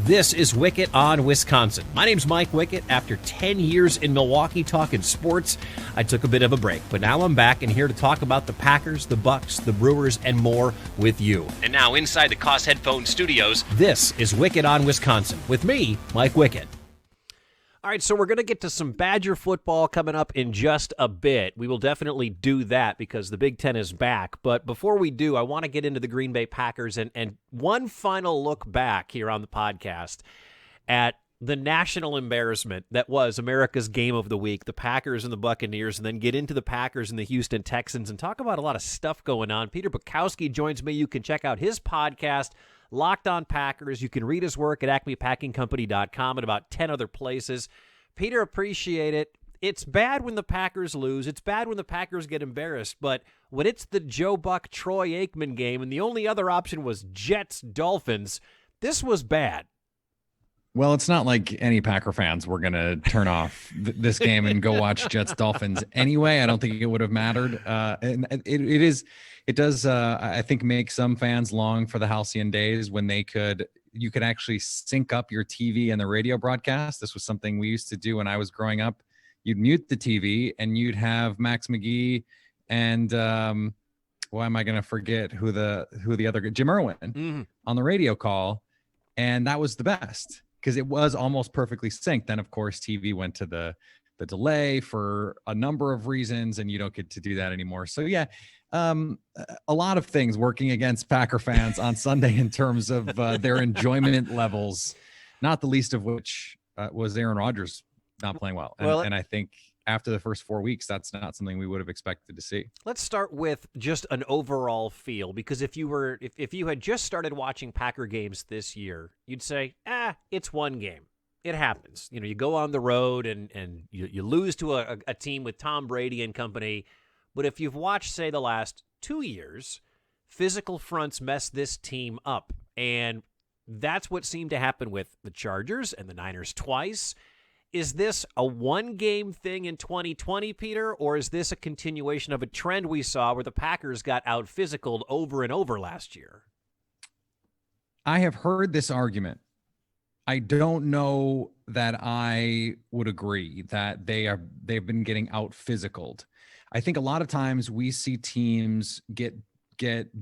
This is Wickett on Wisconsin. My name's Mike Wickett. After 10 years in Milwaukee talking sports, I took a bit of a break, but now I'm back and here to talk about the Packers, the Bucks, the Brewers, and more with you. And now inside the Koss Headphone Studios, this is Wickett on Wisconsin with me, Mike Wickett. All right, so we're going to get to some Badger football coming up in just a bit. We will definitely do that because the Big Ten is back. But before we do, I want to get into the Green Bay Packers and one final look back here on the podcast at the national embarrassment that was America's game of the week, the Packers and the Buccaneers, and then get into the Packers and the Houston Texans and talk about a lot of stuff going on. Peter Bukowski joins me. You can check out his podcast, Locked on Packers. You can read his work at acmepackingcompany.com and about 10 other places. Peter, appreciate it. It's bad when the Packers lose. It's bad when the Packers get embarrassed. But when it's the Joe Buck, Troy Aikman game and the only other option was Jets-Dolphins, this was bad. Well, it's not like any Packer fans were going to turn off this game and go watch Jets-Dolphins anyway. I don't think it would have mattered. And it does, I think, make some fans long for the halcyon days when you could actually sync up your TV and the radio broadcast. This was something we used to do when I was growing up. You'd mute the TV and you'd have Max McGee and why am I going to forget who the other Jim Irwin on the radio call, and that was the best because it was almost perfectly synced. Then of course TV went to the delay for a number of reasons, and you don't get to do that anymore. So yeah. A lot of things working against Packer fans on Sunday in terms of their enjoyment levels, not the least of which was Aaron Rodgers not playing well. And I think after the first 4 weeks, that's not something we would have expected to see. Let's start with just an overall feel, because if you had just started watching Packer games this year, you'd say, it's one game. It happens. You know, you go on the road and you lose to a team with Tom Brady and company. But if you've watched, say, the last 2 years, physical fronts mess this team up. And that's what seemed to happen with the Chargers and the Niners twice. Is this a one-game thing in 2020, Peter, or is this a continuation of a trend we saw where the Packers got out-physicaled over and over last year? I have heard this argument. I don't know that I would agree that they've been getting out-physicaled. I think a lot of times we see teams get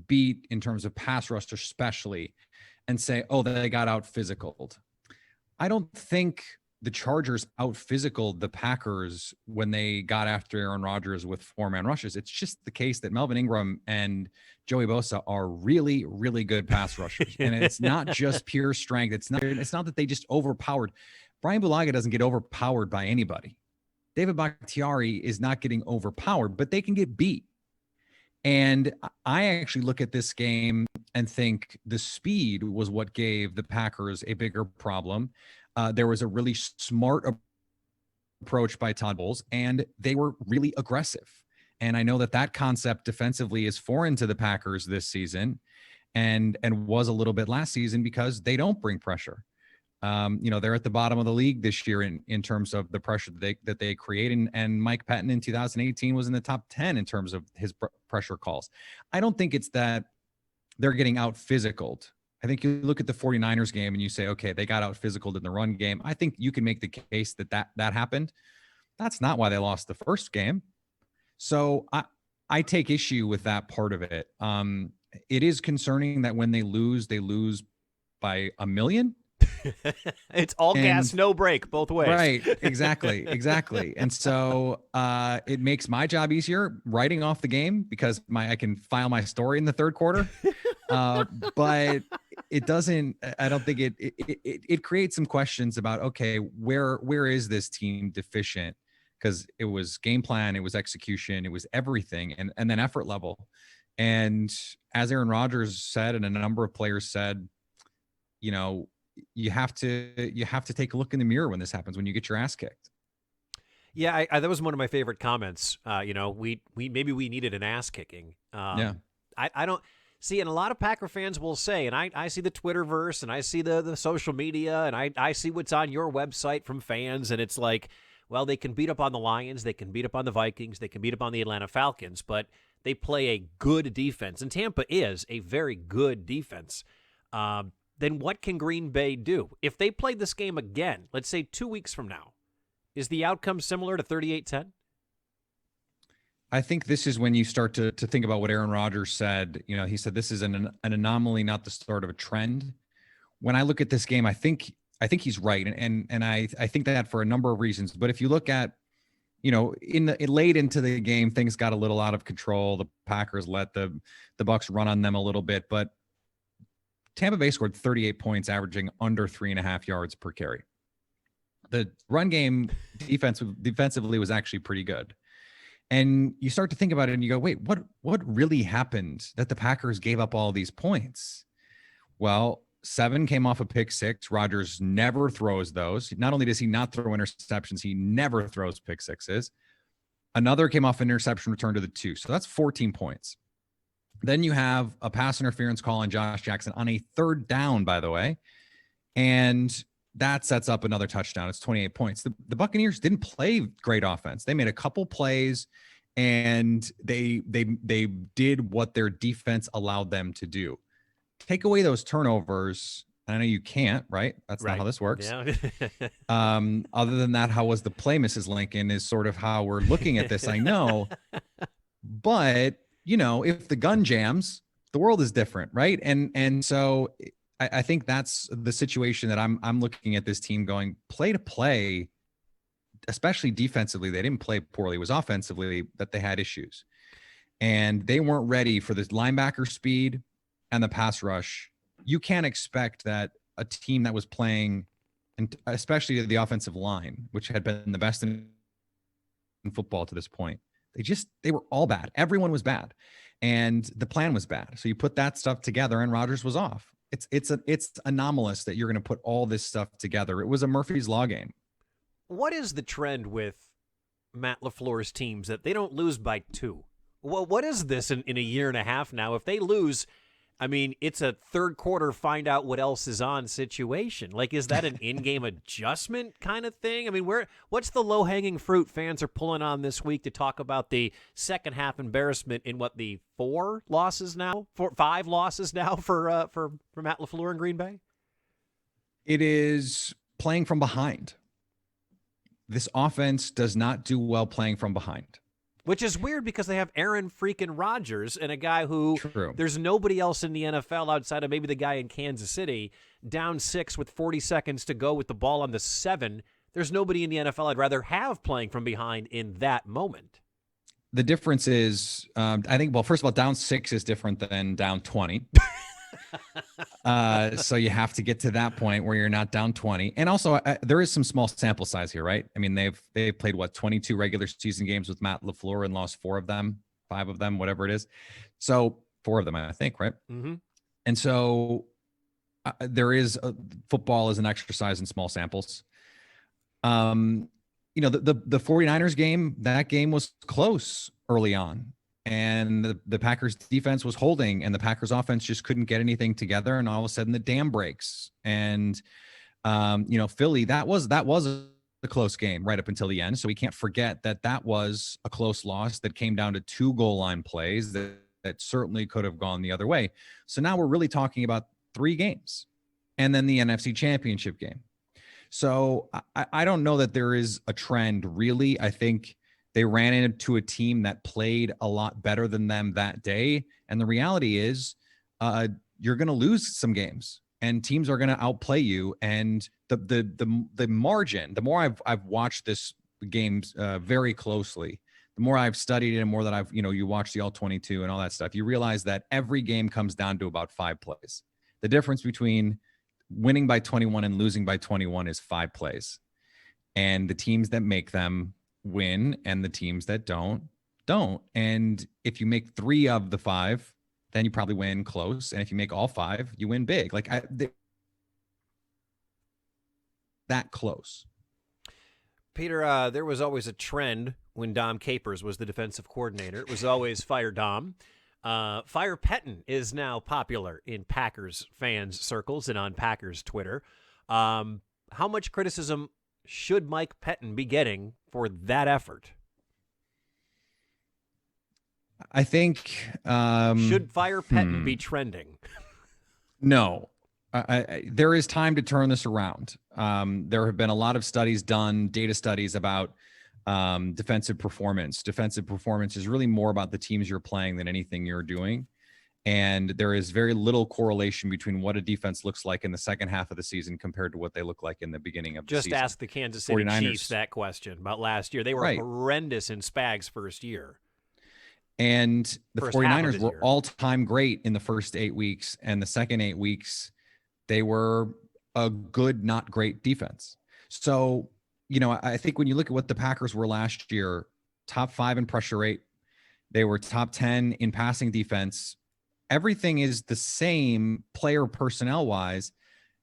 beat in terms of pass rush especially and say, oh, they got out-physicaled. I don't think the Chargers out-physicaled the Packers when they got after Aaron Rodgers with four-man rushes. It's just the case that Melvin Ingram and Joey Bosa are really, really good pass rushers. And it's not just pure strength. It's not that they just overpowered. Brian Bulaga doesn't get overpowered by anybody. David Bakhtiari is not getting overpowered, but they can get beat. And I actually look at this game and think the speed was what gave the Packers a bigger problem. There was a really smart approach by Todd Bowles, and they were really aggressive. And I know that concept defensively is foreign to the Packers this season and was a little bit last season because they don't bring pressure. They're at the bottom of the league this year in terms of the pressure that they create. And Mike Patton in 2018 was in the top 10 in terms of his pressure calls. I don't think it's that they're getting out physicaled. I think you look at the 49ers game and you say, okay, they got out physicaled in the run game. I think you can make the case that happened. That's not why they lost the first game. So I take issue with that part of it. It is concerning that when they lose by 1 million. It's all gas, no brake, both ways. Right. Exactly. And so it makes my job easier writing off the game because I can file my story in the third quarter. But it doesn't, I don't think it creates some questions about, okay, where is this team deficient? Because it was game plan, it was execution, it was everything, and then effort level. And as Aaron Rodgers said, and a number of players said, you have to take a look in the mirror when this happens, when you get your ass kicked. Yeah, that was one of my favorite comments. We needed an ass kicking. I don't see, and a lot of Packer fans will say, and I see the Twitterverse, and I see the social media, and I see what's on your website from fans, and it's like, well, they can beat up on the Lions, they can beat up on the Vikings, they can beat up on the Atlanta Falcons, but they play a good defense, and Tampa is a very good defense. then what can Green Bay do? If they played this game again, let's say 2 weeks from now, is the outcome similar to 38-10? I think this is when you start to think about what Aaron Rodgers said. You know, he said this is an anomaly, not the start of a trend. When I look at this game, I think he's right, and I think that for a number of reasons. But if you look at, you know, late into the game, things got a little out of control. The Packers let the Bucs run on them a little bit, but Tampa Bay scored 38 points, averaging under 3.5 yards per carry. The run game defensively was actually pretty good. And you start to think about it and you go, wait, what really happened that the Packers gave up all these points? Well, 7 came off a pick 6. Rodgers never throws those. Not only does he not throw interceptions, he never throws pick 6s. Another came off an interception return to the 2. So that's 14 points. Then you have a pass interference call on Josh Jackson on a 3rd down, by the way. And that sets up another touchdown. It's 28 points. The Buccaneers didn't play great offense. They made a couple plays and they did what their defense allowed them to do. Take away those turnovers. I know you can't, right? That's not how this works. Yeah. Other than that, how was the play, Mrs. Lincoln, is sort of how we're looking at this. I know, but you know, if the gun jams, the world is different, right? And so I think that's the situation that I'm looking at this team going play to play, especially defensively. They didn't play poorly. It was offensively that they had issues, and they weren't ready for this linebacker speed and the pass rush. You can't expect that a team that was playing, and especially the offensive line, which had been the best in football to this point, they were all bad. Everyone was bad, and the plan was bad. So you put that stuff together, and Rodgers was off. It's anomalous that you're going to put all this stuff together. It was a Murphy's Law game. What is the trend with Matt LaFleur's teams that they don't lose by 2? Well, what is this in a year and a half now? If they lose, I mean, it's a third quarter find out what else is on situation. Like, is that an in-game adjustment kind of thing? I mean, what's the low-hanging fruit fans are pulling on this week to talk about the second half embarrassment in the 5 losses now for Matt LaFleur in Green Bay? It is playing from behind. This offense does not do well playing from behind. Which is weird because they have Aaron freaking Rodgers and a guy who there's nobody else in the NFL outside of maybe the guy in Kansas City, down 6 with 40 seconds to go with the ball on the 7. There's nobody in the NFL I'd rather have playing from behind in that moment. The difference is, I think, well, first of all, down 6 is different than down 20. So you have to get to that point where you're not down 20. And also there is some small sample size here, right? I mean, they've played 22 regular season games with Matt LaFleur and lost 4 of them, 5 of them, whatever it is. So 4 of them, I think, right? Mm-hmm. And so football is an exercise in small samples. You know, the 49ers game, that game was close early on. And the Packers defense was holding, and the Packers offense just couldn't get anything together. And all of a sudden the dam breaks. And, you know, Philly, that was a close game right up until the end. So we can't forget that was a close loss that came down to 2 goal line plays that certainly could have gone the other way. So now we're really talking about 3 games and then the NFC Championship game. So I don't know that there is a trend really. I think they ran into a team that played a lot better than them that day. And the reality is you're going to lose some games and teams are going to outplay you. And the margin, the more I've watched this games very closely, the more I've studied it and more that I've, you watch the all 22 and all that stuff, you realize that every game comes down to about 5 plays. The difference between winning by 21 and losing by 21 is 5 plays. And the teams that make them win and the teams that don't. And if you make 3 of the 5, then you probably win close. And if you make all 5, you win big. That close. Peter, there was always a trend when Dom Capers was the defensive coordinator. It was always fire Dom. Fire Pettin is now popular in Packers fans circles and on Packers Twitter. How much criticism should Mike Pettin be getting for that effort? I think should Fire Pettin be trending? No. There is time to turn this around. There have been a lot of studies done, data studies about defensive performance. Defensive performance is really more about the teams you're playing than anything you're doing. And there is very little correlation between what a defense looks like in the second half of the season compared to what they look like in the beginning of the season. Just ask the Kansas City 49ers. Chiefs that question about last year. They were horrendous in Spag's first year. And the 49ers were year. all-time great in the first 8 weeks. And the second 8 weeks, they were a good, not great defense. So, I think when you look at what the Packers were last year, top 5 in pressure rate, they were top 10 in passing defense. Everything is the same player personnel wise.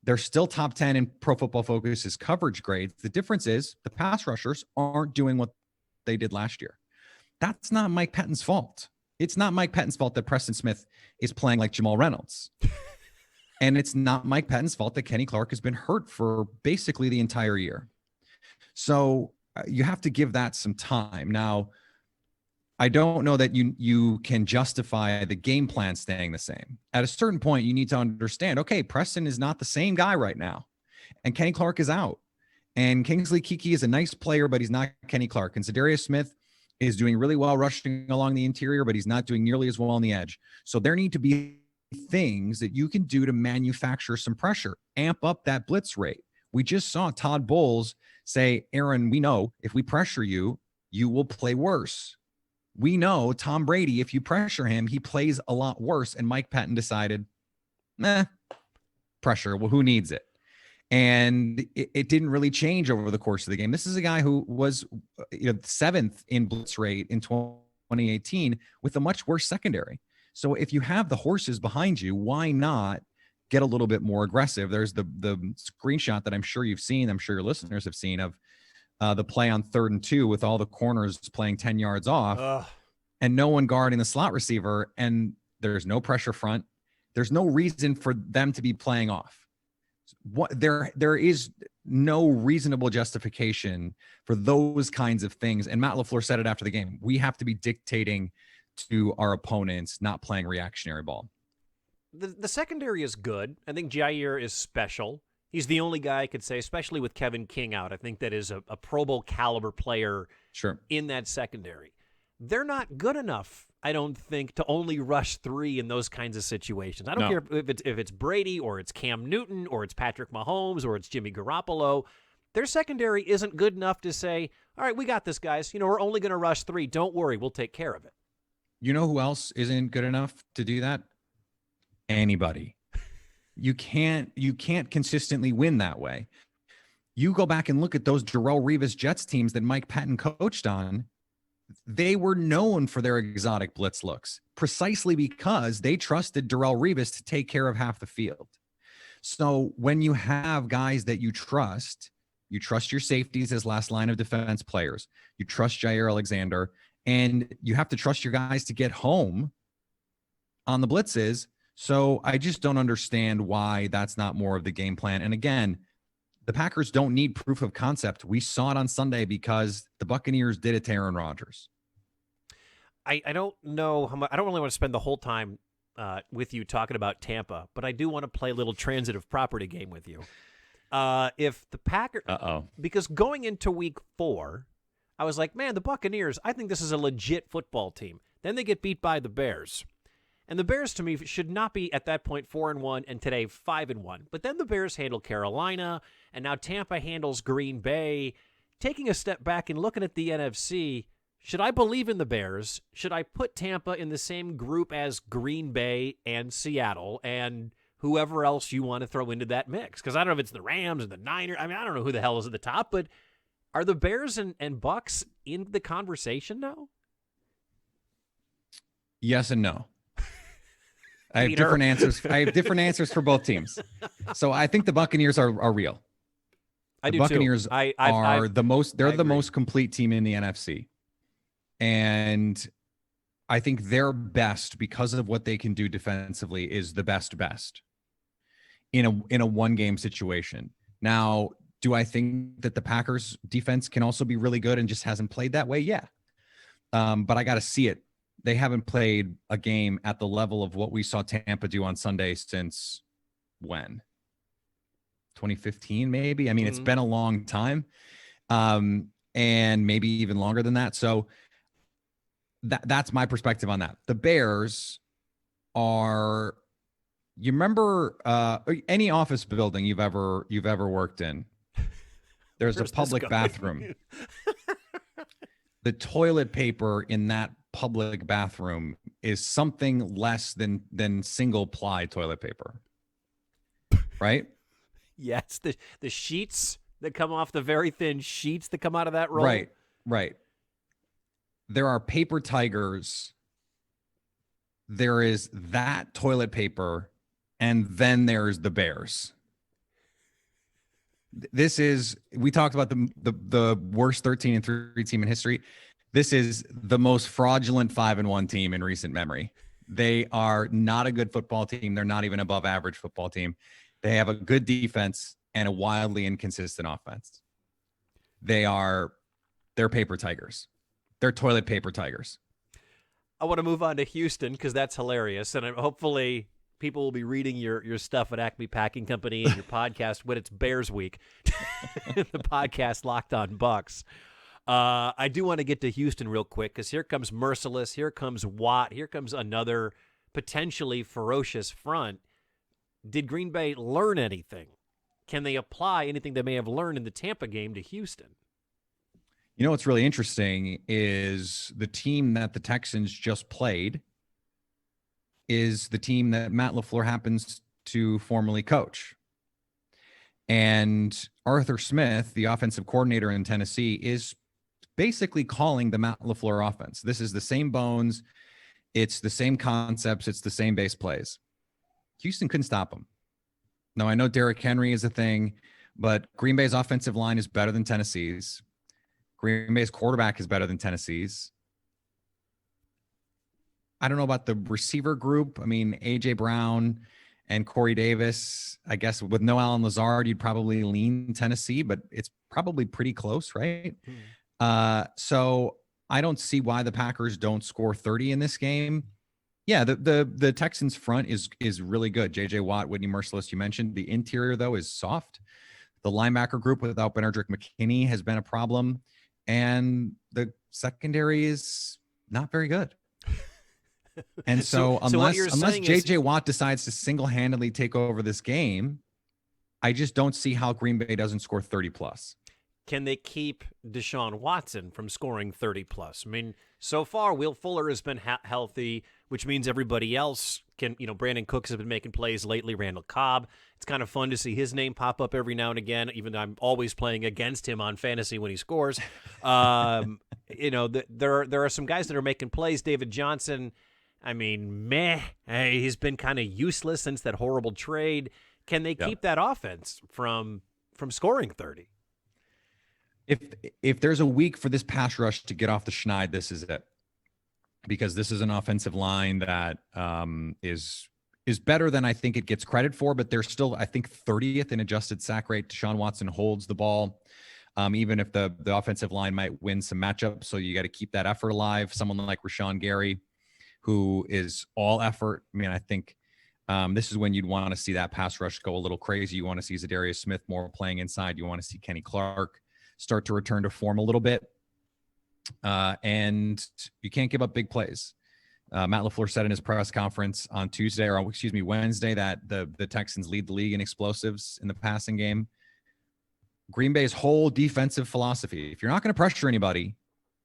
They're still top 10 in Pro Football Focus's coverage grades. The difference is the pass rushers aren't doing what they did last year. That's not Mike Pettine's fault. It's not Mike Pettine's fault that Preston Smith is playing like Jamal Reynolds. And it's not Mike Pettine's fault that Kenny Clark has been hurt for basically the entire year. So you have to give that some time. Now, I don't know that you can justify the game plan staying the same. At a certain point, you need to understand, okay, Preston is not the same guy right now. And Kenny Clark is out. And Kingsley Keke is a nice player, but he's not Kenny Clark. And Za'Darius Smith is doing really well rushing along the interior, but he's not doing nearly as well on the edge. So there need to be things that you can do to manufacture some pressure, amp up that blitz rate. We just saw Todd Bowles say, Aaron, we know if we pressure you, you will play worse. We know Tom Brady, if you pressure him, he plays a lot worse. And Mike Pettine decided, pressure. Well, who needs it? And it didn't really change over the course of the game. This is a guy who was 7th in blitz rate in 2018 with a much worse secondary. So if you have the horses behind you, why not get a little bit more aggressive? There's the screenshot that I'm sure you've seen, I'm sure your listeners have seen, of the play on 3rd and 2 with all the corners playing 10 yards off and no one guarding the slot receiver. And there's no pressure front. There's no reason for them to be playing off. There is no reasonable justification for those kinds of things. And Matt LaFleur said it after the game. We have to be dictating to our opponents, not playing reactionary ball. The secondary is good. I think Jair is special. He's the only guy I could say, especially with Kevin King out, I think that is a Pro Bowl caliber player in that secondary. They're not good enough, I don't think, to only rush 3 in those kinds of situations. I don't care if it's Brady or it's Cam Newton or it's Patrick Mahomes or it's Jimmy Garoppolo. Their secondary isn't good enough to say, all right, we got this, guys. We're only going to rush 3. Don't worry, we'll take care of it. You know who else isn't good enough to do that? Anybody. You can't consistently win that way. You go back and look at those Darrelle Revis Jets teams that Mike Pettine coached on. They were known for their exotic blitz looks precisely because they trusted Darrelle Revis to take care of half the field. So when you have guys that you trust your safeties as last line of defense players, you trust Jair Alexander, and you have to trust your guys to get home on the blitzes. So I just don't understand why that's not more of the game plan. And again, the Packers don't need proof of concept. We saw it on Sunday because the Buccaneers did it to Aaron Rodgers. I don't know how much. I don't really want to spend the whole time with you talking about Tampa, but I do want to play a little transitive property game with you. If the Packers, because going into week 4, I was like, man, the Buccaneers, I think this is a legit football team. Then they get beat by the Bears. And the Bears, to me, should not be at that point 4-1 and today 5-1. But then the Bears handle Carolina, and now Tampa handles Green Bay. Taking a step back and looking at the NFC, should I believe in the Bears? Should I put Tampa in the same group as Green Bay and Seattle and whoever else you want to throw into that mix? Because I don't know if it's the Rams or the Niners. I mean, I don't know who the hell is at the top, but are the Bears and Bucks in the conversation now? Yes and no. I have different answers. I have different answers for both teams. So I think the Buccaneers are real. The Buccaneers too. are the most. They're the most complete team in the NFC, and I think their best, because of what they can do defensively, is the best in a one game situation. Now, do I think that the Packers defense can also be really good and just hasn't played that way? Yeah, but I got to see it. They haven't played a game at the level of what we saw Tampa do on Sunday since when? 2015, maybe. I mean, it's been a long time, and maybe even longer than that. So that's my perspective on that. The Bears are, you remember any office building you've ever worked in, there's a public bathroom. The toilet paper in that public bathroom is something less than single ply toilet paper, right? Yes, the sheets that come off, the very thin sheets that come out of that roll. Right. There are paper tigers. There is that toilet paper, and then there's the Bears. We talked about the worst 13-3 team in history. This is the most fraudulent 5-1 team in recent memory. They are not a good football team. They're not even above average football team. They have a good defense and a wildly inconsistent offense. They're paper tigers. They're toilet paper tigers. I want to move on to Houston because that's hilarious, and hopefully people will be reading your stuff at Acme Packing Company and your podcast when it's Bears Week, the podcast Locked on Bucks. I do want to get to Houston real quick because here comes Merciless, here comes Watt, here comes another potentially ferocious front. Did Green Bay learn anything? Can they apply anything they may have learned in the Tampa game to Houston? You know what's really interesting is the team that the Texans just played is the team that Matt LaFleur happens to formerly coach. And Arthur Smith, the offensive coordinator in Tennessee, is basically calling the Matt LaFleur offense. This is the same bones. It's the same concepts. It's the same base plays. Houston couldn't stop them. Now, I know Derrick Henry is a thing, but Green Bay's offensive line is better than Tennessee's. Green Bay's quarterback is better than Tennessee's. I don't know about the receiver group. I mean, A.J. Brown and Corey Davis, I guess with no Allen Lazard, you'd probably lean Tennessee, but it's probably pretty close, right? So I don't see why the Packers don't score 30 in this game. Yeah, the Texans front is really good. J.J. Watt, Whitney Merciless, you mentioned. The interior, though, is soft. The linebacker group without Benardrick McKinney has been a problem. And the secondary is not very good. And so unless J.J. Watt decides to single-handedly take over this game, I just don't see how Green Bay doesn't score 30+. Can they keep Deshaun Watson from scoring 30+? I mean, so far, Will Fuller has been healthy, which means everybody else can, Brandon Cooks has been making plays lately, Randall Cobb. It's kind of fun to see his name pop up every now and again, even though I'm always playing against him on fantasy when he scores. There are some guys that are making plays. David Johnson, I mean, he's been kind of useless since that horrible trade. Can they keep that offense from scoring 30? If there's a week for this pass rush to get off the schneid, this is it. Because this is an offensive line that is better than I think it gets credit for, but they're still, I think, 30th in adjusted sack rate. Deshaun Watson holds the ball, even if the offensive line might win some matchups. So you got to keep that effort alive. Someone like Rashawn Gary, who is all effort. I mean, I think this is when you'd want to see that pass rush go a little crazy. You want to see Zadarius Smith more playing inside. You want to see Kenny Clark start to return to form a little bit. And you can't give up big plays. Matt LaFleur said in his press conference on Wednesday, that the Texans lead the league in explosives in the passing game. Green Bay's whole defensive philosophy, if you're not going to pressure anybody,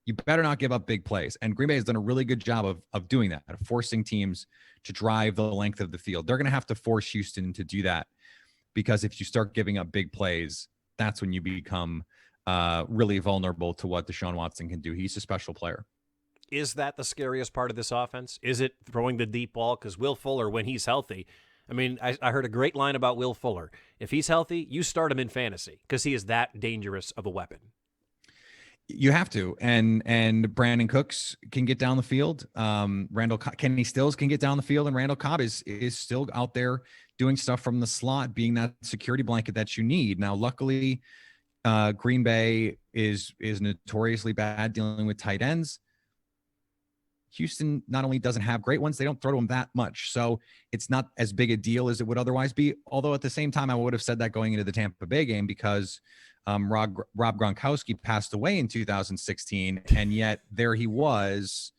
you better not give up big plays. And Green Bay has done a really good job of doing that, of forcing teams to drive the length of the field. They're going to have to force Houston to do that, because if you start giving up big plays, that's when you become really vulnerable to what Deshaun Watson can do. He's a special player. Is that the scariest part of this offense? Is it throwing the deep ball? Because Will Fuller, when he's healthy, I mean, I heard a great line about Will Fuller. If he's healthy, you start him in fantasy because he is that dangerous of a weapon. You have to. And Brandon Cooks can get down the field. Kenny Stills can get down the field, and Randall Cobb is still out there doing stuff from the slot, being that security blanket that you need. Now, luckily, Green Bay is notoriously bad dealing with tight ends. Houston not only doesn't have great ones, they don't throw to them that much. So it's not as big a deal as it would otherwise be. Although at the same time, I would have said that going into the Tampa Bay game because Rob Gronkowski passed away in 2016. And yet there he was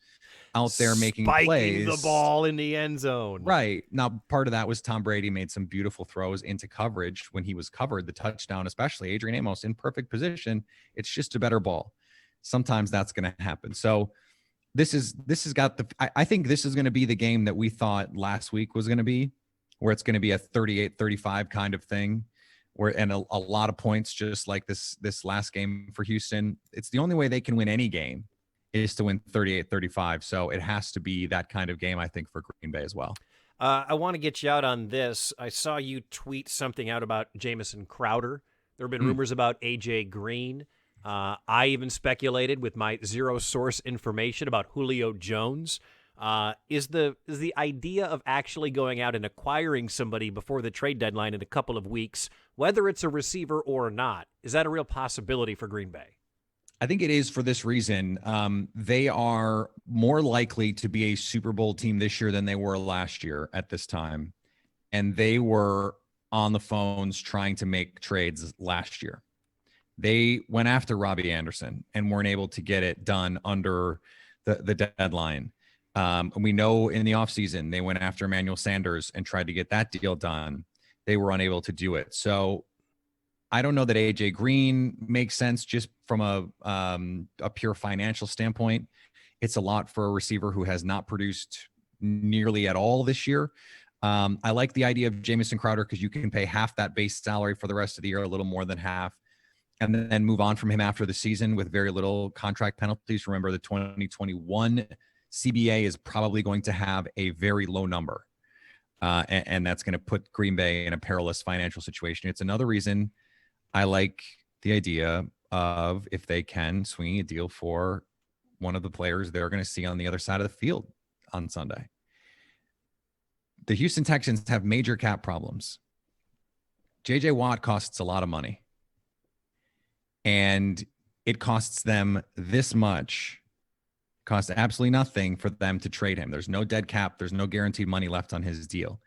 out there making Spiking plays. the ball in the end zone. Right. Now, part of that was Tom Brady made some beautiful throws into coverage when he was covered, the touchdown, especially Adrian Amos in perfect position. It's just a better ball. Sometimes that's going to happen. So this has got I think this is going to be the game that we thought last week was going to be, where it's going to be a 38-35 kind of thing, and a lot of points, just like this last game for Houston. It's the only way they can win any game is to win 38-35. So it has to be that kind of game, I think, for Green Bay as well. I want to get you out on this. I saw you tweet something out about Jamison Crowder. There have been rumors about A.J. Green. I even speculated with my zero source information about Julio Jones. Is the idea of actually going out and acquiring somebody before the trade deadline in a couple of weeks, whether it's a receiver or not, is that a real possibility for Green Bay? I think it is for this reason. They are more likely to be a Super Bowl team this year than they were last year at this time. And they were on the phones trying to make trades last year. They went after Robbie Anderson and weren't able to get it done under the deadline. We know in the offseason, they went after Emmanuel Sanders and tried to get that deal done. They were unable to do it. So I don't know that A.J. Green makes sense just from a pure financial standpoint. It's a lot for a receiver who has not produced nearly at all this year. I like the idea of Jamison Crowder because you can pay half that base salary for the rest of the year, a little more than half, and then move on from him after the season with very little contract penalties. Remember, the 2021 CBA is probably going to have a very low number, and that's going to put Green Bay in a perilous financial situation. It's another reason I like the idea of, if they can, swinging a deal for one of the players they're going to see on the other side of the field on Sunday. The Houston Texans have major cap problems. J.J. Watt costs a lot of money. And it costs them this much. Costs absolutely nothing for them to trade him. There's no dead cap. There's no guaranteed money left on his deal.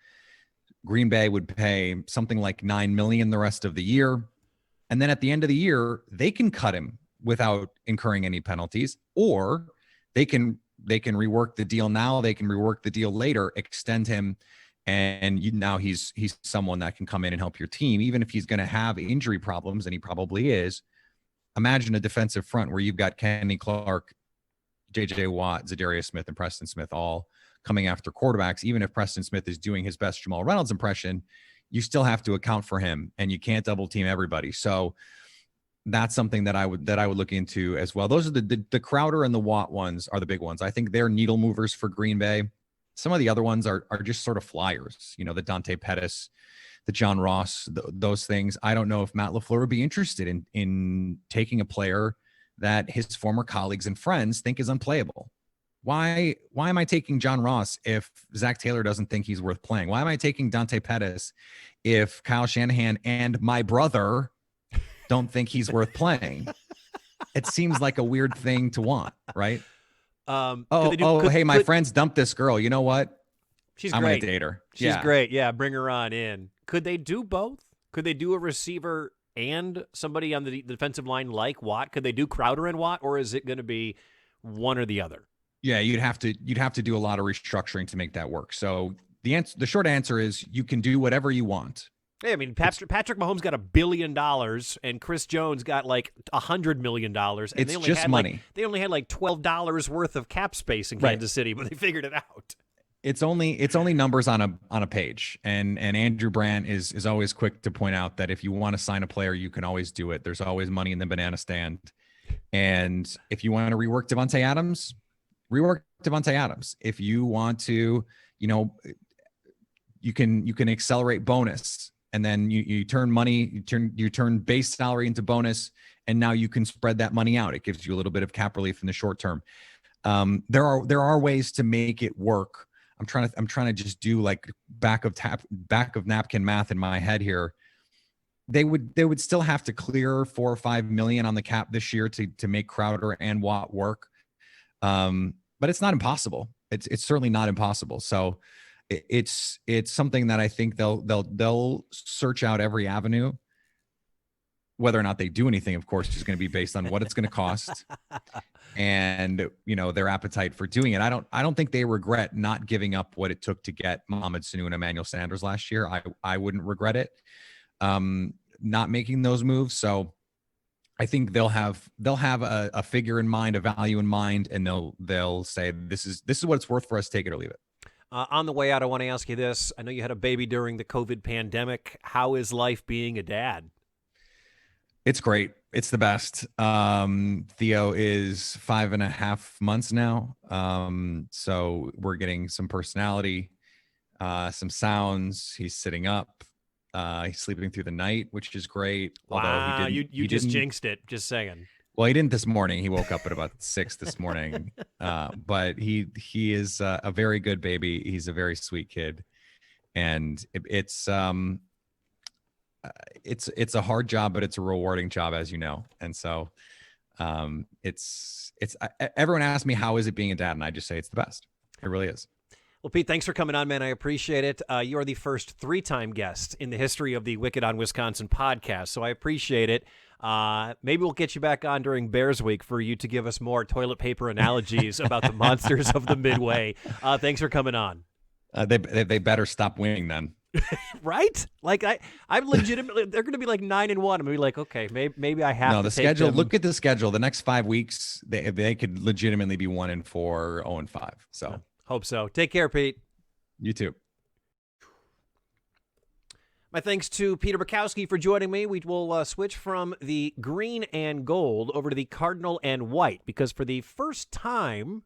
Green Bay would pay something like $9 million the rest of the year. And then at the end of the year, they can cut him without incurring any penalties, or they can rework the deal now. They can rework the deal later, extend him, and now he's someone that can come in and help your team, even if he's going to have injury problems, and he probably is. Imagine a defensive front where you've got Kenny Clark, J.J. Watt, Zadarius Smith, and Preston Smith all coming after quarterbacks. Even if Preston Smith is doing his best Jamal Reynolds impression, you still have to account for him, and you can't double team everybody. So that's something that I would look into as well. Those are the Crowder and the Watt ones are the big ones. I think they're needle movers for Green Bay. Some of the other ones are just sort of flyers, you know, the Dante Pettis, the John Ross, those things. I don't know if Matt LaFleur would be interested in taking a player that his former colleagues and friends think is unplayable. Why am I taking John Ross if Zach Taylor doesn't think he's worth playing? Why am I taking Dante Pettis if Kyle Shanahan and my brother don't think he's worth playing? It seems like a weird thing to want, right? Hey, my friends dumped this girl. You know what? I'm going to date her. She's great. Yeah, bring her on in. Could they do both? Could they do a receiver and somebody on the defensive line like Watt? Could they do Crowder and Watt, or is it going to be one or the other? Yeah, you'd have to do a lot of restructuring to make that work. So the short answer is you can do whatever you want. Hey, I mean, Patrick Mahomes got $1 billion, and Chris Jones got like $100 million. And it's just money. They only had like $12 worth of cap space in Kansas City, but they figured it out. It's only numbers on a page, and Andrew Brandt is always quick to point out that if you want to sign a player, you can always do it. There's always money in the banana stand, and if you want to rework Devontae Adams, rework Devontae Adams. If you want to, you can accelerate bonus, and then you turn money, you turn base salary into bonus, and now you can spread that money out. It gives you a little bit of cap relief in the short term. There are ways to make it work. I'm trying to just do like back of napkin math in my head here. They would still have to clear $4 or $5 million on the cap this year to make Crowder and Watt work. but it's not impossible. It's certainly not impossible. So it's something that I think they'll search out every avenue. Whether or not they do anything, of course, is going to be based on what it's going to cost and, their appetite for doing it. I don't think they regret not giving up what it took to get Mohamed Sanu and Emmanuel Sanders last year. I wouldn't regret it, not making those moves. So I think they'll have a figure in mind, a value in mind, and they'll say, this is what it's worth for us. Take it or leave it. On the way out, I want to ask you this. I know you had a baby during the COVID pandemic. How is life being a dad? It's great. It's the best. Theo is 5.5 months now. So we're getting some personality, some sounds. He's sitting up. He's sleeping through the night, which is great. Wow, although you just jinxed it. Just saying. Well, he didn't this morning. He woke up at about 6 this morning. But he is a very good baby. He's a very sweet kid, and it's a hard job, but it's a rewarding job, as you know. And so it's everyone asks me, how is it being a dad? And I just say it's the best. It really is. Well, Pete, thanks for coming on, man. I appreciate it. You are the first 3-time guest in the history of the Wickett on Wisconsin podcast, so I appreciate it. Maybe we'll get you back on during Bears Week for you to give us more toilet paper analogies about the monsters of the Midway. Thanks for coming on. They better stop winning then. Right? Like I'm legitimately, they're going to be like 9-1. I'm going to be like, okay, maybe I have to the take schedule. them. Look at the schedule. The next 5 weeks, they could legitimately be 1-4, 0-5. So hope so. Take care, Pete. You too. My thanks to Peter Bukowski for joining me. We will switch from the green and gold over to the cardinal and white, because for the first time,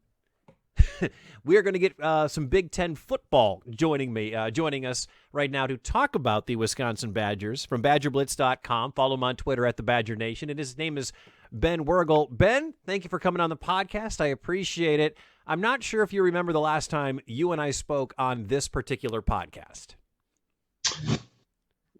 we are going to get some Big Ten football joining us right now to talk about the Wisconsin Badgers from BadgerBlitz.com. Follow him on Twitter at the Badger Nation, and his name is Ben Worgull. Ben, thank you for coming on the podcast. I appreciate it. I'm not sure if you remember the last time you and I spoke on this particular podcast.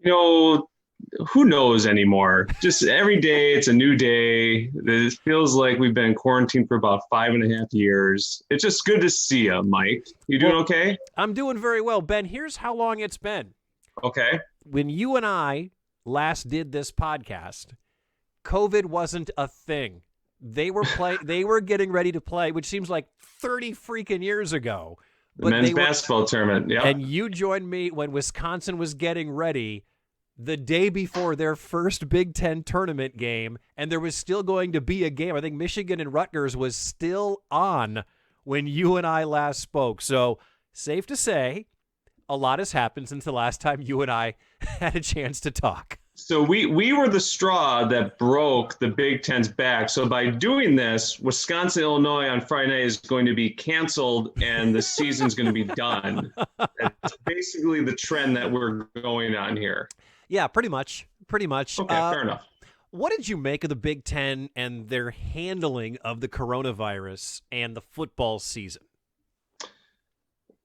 Who knows anymore? Just every day, it's a new day. It feels like we've been quarantined for about 5.5 years. It's just good to see you, Mike. You doing okay? I'm doing very well, Ben. Here's how long it's been. Okay. When you and I last did this podcast, COVID wasn't a thing. They were getting ready to play, which seems like 30 freaking years ago. The men's basketball tournament, yeah. And you joined me when Wisconsin was getting ready the day before their first Big Ten tournament game, and there was still going to be a game. I think Michigan and Rutgers was still on when you and I last spoke. So safe to say, a lot has happened since the last time you and I had a chance to talk. So we were the straw that broke the Big Ten's back. So by doing this, Wisconsin, Illinois on Friday night is going to be canceled and the season's going to be done. That's basically the trend that we're going on here. Yeah, pretty much. Okay, fair enough. What did you make of the Big Ten and their handling of the coronavirus and the football season?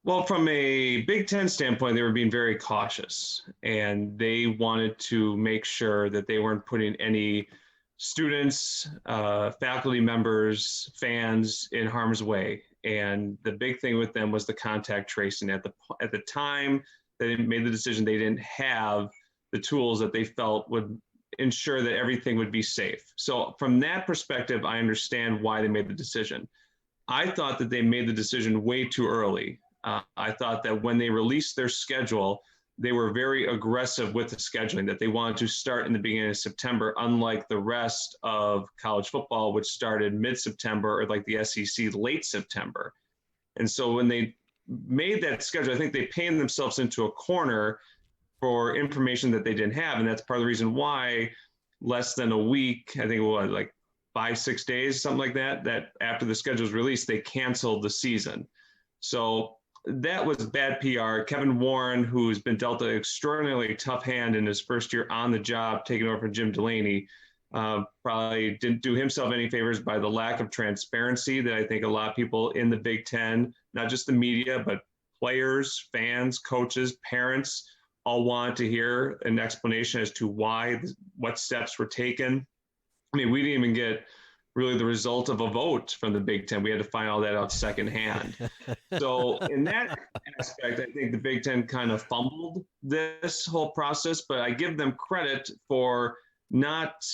Well, from a Big Ten standpoint, they were being very cautious, and they wanted to make sure that they weren't putting any students, faculty members, fans in harm's way. And the big thing with them was the contact tracing. At the time they made the decision, they didn't have the tools that they felt would ensure that everything would be safe. So from that perspective, I understand why they made the decision. I thought that they made the decision way too early. I thought that when they released their schedule, they were very aggressive with the scheduling, that they wanted to start in the beginning of September, unlike the rest of college football, which started mid-September, or like the SEC late September. And so when they made that schedule, I think they painted themselves into a corner for information that they didn't have. And that's part of the reason why less than a week, I think it was like 5-6 days, something like that, that after the schedule was released, they canceled the season. So that was bad PR. Kevin Warren, who's been dealt an extraordinarily tough hand in his first year on the job, taking over from Jim Delaney, probably didn't do himself any favors by the lack of transparency that I think a lot of people in the Big Ten, not just the media, but players, fans, coaches, parents, all want to hear an explanation as to why, what steps were taken. I mean, we didn't even get really the result of a vote from the Big Ten. We had to find all that out secondhand. So in that aspect, I think the Big Ten kind of fumbled this whole process, but I give them credit for not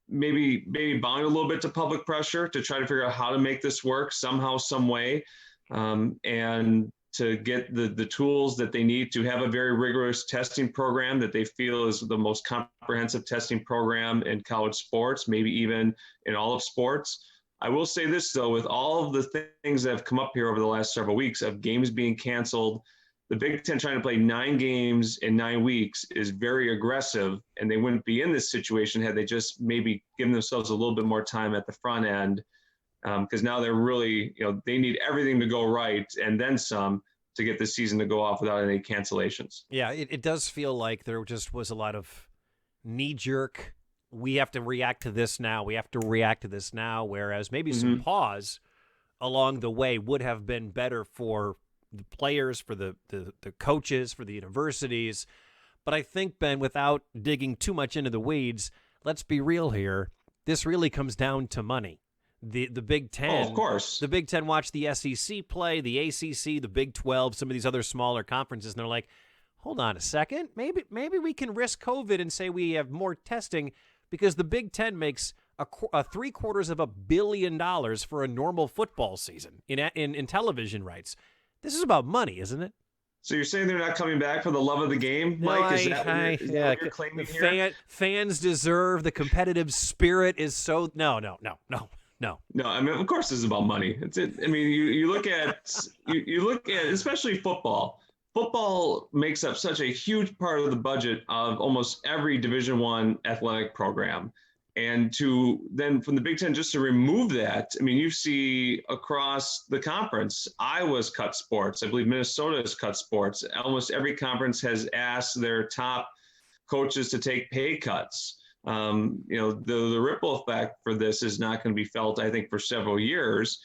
maybe bowing a little bit to public pressure to try to figure out how to make this work somehow, some way, and to get the tools that they need to have a very rigorous testing program that they feel is the most comprehensive testing program in college sports, maybe even in all of sports. I will say this, though, with all of the things that have come up here over the last several weeks of games being canceled, the Big Ten trying to play 9 games in 9 weeks is very aggressive, and they wouldn't be in this situation had they just maybe given themselves a little bit more time at the front end, because now they're really, they need everything to go right and then some to get the season to go off without any cancellations. Yeah, it does feel like there just was a lot of knee-jerk, we have to react to this now, whereas maybe some pause along the way would have been better for the players, for the coaches, for the universities. But I think, Ben, without digging too much into the weeds, let's be real here. This really comes down to money. The Big Ten. Oh, of course. The Big Ten watch the SEC play, the ACC, the Big 12, some of these other smaller conferences, and they're like, hold on a second. Maybe we can risk COVID and say we have more testing because the Big Ten makes a $750 million for a normal football season in television rights. This is about money, isn't it? So you're saying they're not coming back for the love of the game, Mike? Is that what you're claiming here? Fans deserve the competitive spirit is so no. No, I mean, of course, this is about money. I mean, you look at especially football. Football makes up such a huge part of the budget of almost every Division I athletic program. And to then from the Big Ten just to remove that, I mean, you see across the conference, Iowa's cut sports. I believe Minnesota has cut sports. Almost every conference has asked their top coaches to take pay cuts. The ripple effect for this is not going to be felt, I think, for several years.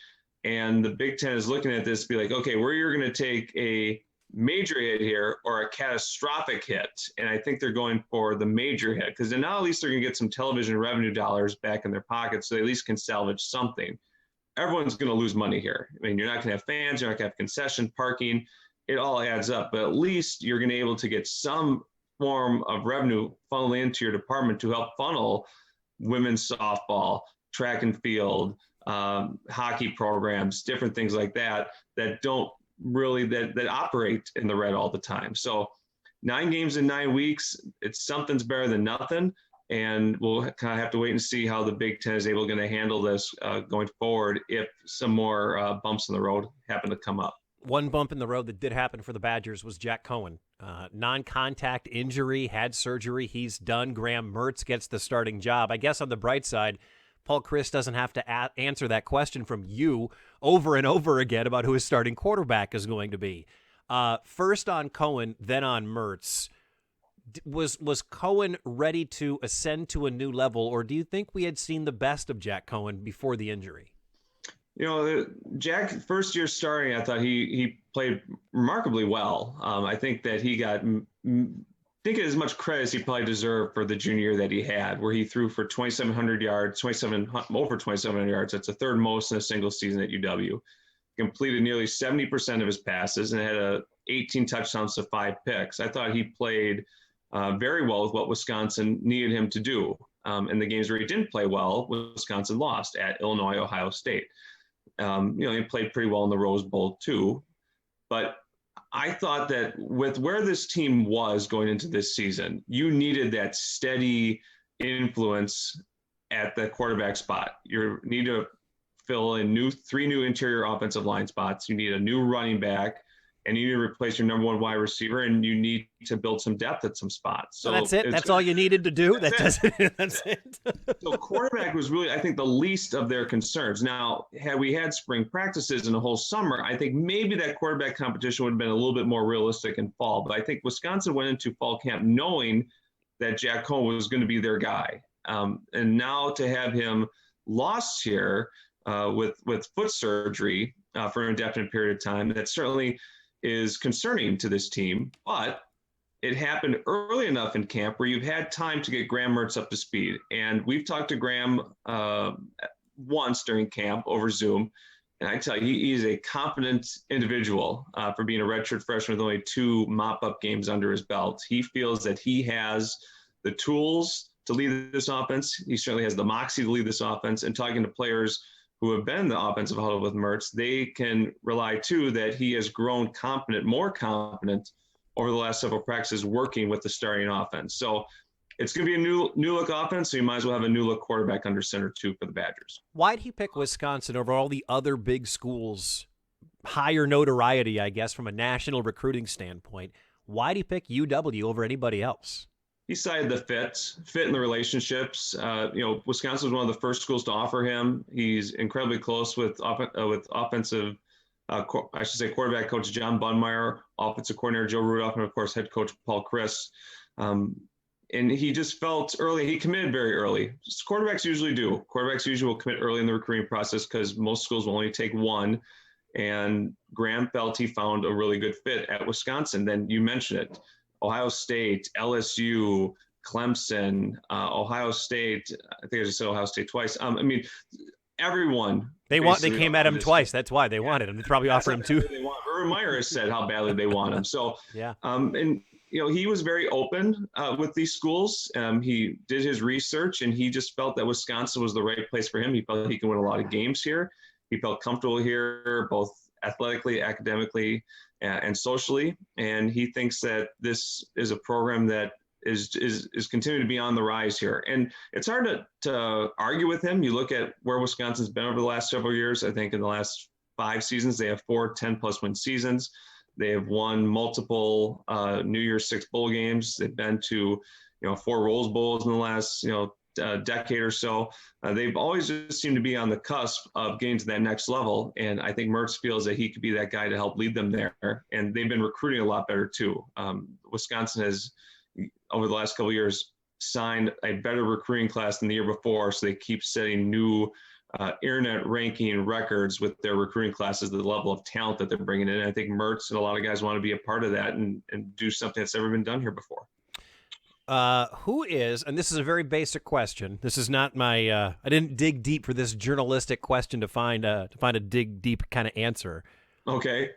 And the Big Ten is looking at this to be like, okay, we're either going to take a major hit here or a catastrophic hit. And I think they're going for the major hit because then now at least they're going to get some television revenue dollars back in their pockets so they at least can salvage something. Everyone's going to lose money here. I mean, you're not going to have fans, you're not going to have concession parking. It all adds up, but at least you're going to be able to get some form of revenue funnel into your department to help funnel women's softball, track and field, hockey programs, different things like that don't really that operate in the red all the time. So 9 games in 9 weeks, something's better than nothing. And we'll kind of have to wait and see how the Big Ten is going to handle this going forward if some more bumps in the road happen to come up. One bump in the road that did happen for the Badgers was Jack Cohen. Non-contact injury, had surgery. He's done. Graham Mertz gets the starting job. I guess on the bright side, Paul Chryst doesn't have to answer that question from you over and over again about who his starting quarterback is going to be. First on Cohen, then on Mertz. Was Cohen ready to ascend to a new level, or do you think we had seen the best of Jack Cohen before the injury? Jack, first year starting, I thought he played remarkably well. I think that he got as much credit as he probably deserved for the junior year that he had, where he threw for 2,700 yards, over 2,700 yards. That's the third most in a single season at UW. Completed nearly 70% of his passes and had 18 touchdowns to 5 picks. I thought he played very well with what Wisconsin needed him to do. In the games where he didn't play well, Wisconsin lost at Illinois, Ohio State. He played pretty well in the Rose Bowl too. But I thought that with where this team was going into this season, you needed that steady influence at the quarterback spot. You need to fill in 3 new interior offensive line spots. You need a new running back, and you need to replace your number 1 wide receiver, and you need to build some depth at some spots. So that's it. That's all you needed to do. That's it. So quarterback was really, I think, the least of their concerns. Now, had we had spring practices in the whole summer, I think maybe that quarterback competition would have been a little bit more realistic in fall. But I think Wisconsin went into fall camp knowing that Jack Cohen was going to be their guy. And now to have him lost here with foot surgery for an indefinite period of time, that certainly is concerning to this team, but it happened early enough in camp where you've had time to get Graham Mertz up to speed. And we've talked to Graham once during camp over Zoom. And I tell you, he's a competent individual for being a redshirt freshman with only 2 mop-up games under his belt. He feels that he has the tools to lead this offense. He certainly has the moxie to lead this offense. And talking to players who have been in the offensive huddle with Mertz, they can rely, too, that he has grown more competent over the last several practices working with the starting offense. So it's going to be a new look offense, so you might as well have a new look quarterback under center, too, for the Badgers. Why'd he pick Wisconsin over all the other big schools? Higher notoriety, I guess, from a national recruiting standpoint. Why'd he pick UW over anybody else? He cited the fit in the relationships. Wisconsin was one of the first schools to offer him. He's incredibly close with offensive, quarterback coach John Bunmeyer, offensive coordinator Joe Rudolph, and of course head coach Paul Chris. And he just felt early. He committed very early. Quarterbacks usually do. Quarterbacks usually will commit early in the recruiting process because most schools will only take one. And Graham felt he found a really good fit at Wisconsin. Then you mentioned it. Ohio State, LSU, Clemson, Ohio State. I think I just said Ohio State twice. Everyone. They came at him twice. That's why they wanted him. They probably offered him 2. Urban Meyer has said how badly they want him. So yeah. He was very open with these schools. He did his research, and he just felt that Wisconsin was the right place for him. He felt he could win a lot of games here. He felt comfortable here, both athletically, academically, and socially. And he thinks that this is a program that is continuing to be on the rise here. And it's hard to argue with him. You look at where Wisconsin's been over the last several years. I think in the last 5 seasons, they have 4 10-plus win seasons. They have won multiple New Year's Six bowl games. They've been to, 4 Rose Bowls in the last, decade or so. They've always just seemed to be on the cusp of getting to that next level. And I think Mertz feels that he could be that guy to help lead them there. And they've been recruiting a lot better too. Wisconsin has, over the last couple of years, signed a better recruiting class than the year before. So they keep setting new internet ranking records with their recruiting classes, the level of talent that they're bringing in. And I think Mertz and a lot of guys want to be a part of that and do something that's never been done here before. Who is, and this is a very basic question. This is not my, I didn't dig deep for this journalistic question to find a dig deep kind of answer. Okay.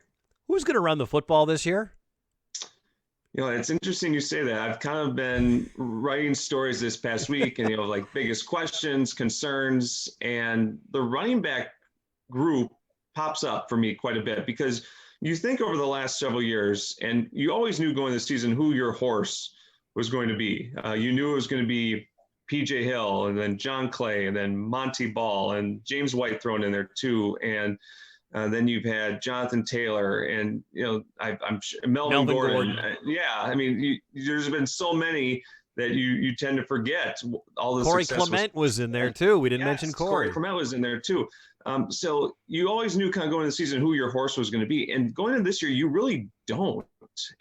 Who's going to run the football this year? It's interesting you say that. I've kind of been writing stories this past week and, biggest questions, concerns, and the running back group pops up for me quite a bit because you think over the last several years, and you always knew going into the season who your horse was going to be. You knew it was going to be P.J. Hill and then John Clay and then Monty Ball and James White thrown in there too. And then you've had Jonathan Taylor and, I'm sure Melvin Gordon. There's been so many that you tend to forget all the Corey Clement was in there too. We didn't mention Corey. Corey Clement was in there too. So you always knew kind of going into the season who your horse was going to be. And going into this year, you really don't.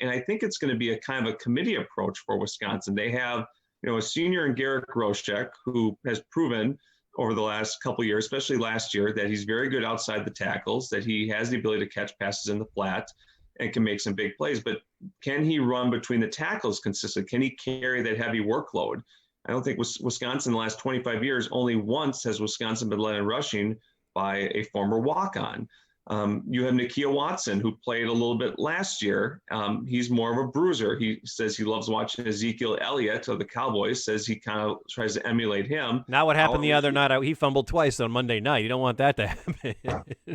And I think it's going to be a kind of a committee approach for Wisconsin. They have, a senior in Garrett Groshek, who has proven over the last couple of years, especially last year, that he's very good outside the tackles, that he has the ability to catch passes in the flat and can make some big plays. But can he run between the tackles consistently? Can he carry that heavy workload? I don't think Wisconsin in the last 25 years, only once has Wisconsin been led in rushing by a former walk-on. You have Nikia Watson, who played a little bit last year. He's more of a bruiser. He says he loves watching Ezekiel Elliott of the Cowboys, says he kind of tries to emulate him. Now what happened the other night, he fumbled twice on Monday night. You don't want that to happen.